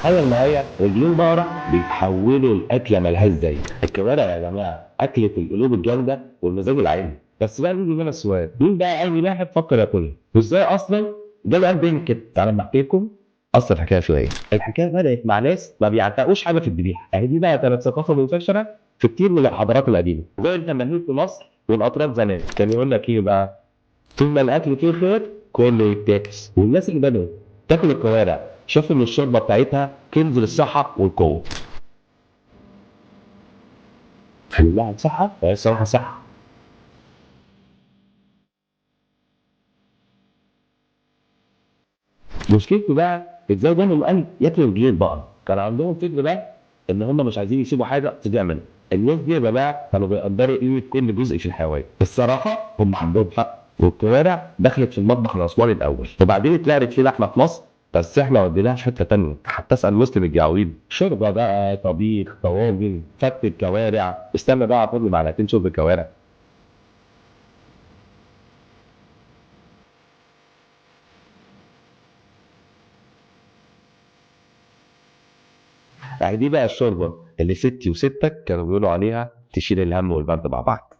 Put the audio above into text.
تخيل معايا رجلين بقرة بيتحولوا لأكلة ملهاش زي الكوارع يا جماعة، أكلة القلوب الجامدة والمزاج العالي. بس بقى بيجي هنا السؤال، مين بقى أول واحد فكر ياكلها؟ وإزاي أصلا؟ ده بقى بين كده، تعالى أما أحكي لكم أصل الحكاية شوية. الحكاية بدأت مع ناس ما بيعتقوش حاجة في الذبيحة، يعني دي بقى كانت ثقافة منتشرة في كتير من الحضارات القديمة، زي الفلاحين في مصر والأطراف زمان كان يقول لك إيه بقى؟ طول ما الاكل فيه خير كله يتاكل. والناس اللي بدأت تاكل الكوارع شافوا ان الشوربه بتاعتها كنز للصحه والقوه. خلي صحه، هي الصراحه صح. مشكلته بقى ازاي بنو القلب ياكلوا رجلين البقر. كان عندهم فكر بقى ان هم مش عايزين يسيبوا حاجه تضيع منهم. الناس دي بقى كانوا بيقدروا قيمه كل جزء في الحيوان. الصراحه هم عندهم حق، والكوارع دخلت في المطبخ الاسواني الاول، وبعدين اتلعبت فيه لحمه في مصر. بس احنا وديناها في حته تانيه. حتى اسال مسلم الجعويد، شوربه بقى، طبيخ، طواجن، فت الكوارع. استنى بقى اخد لي معلقتين شوربه كوارع. يعني دي بقى الشوربه اللي ستي وستك كانوا بيقولوا عليها تشيل الهم والبرد مع بعض.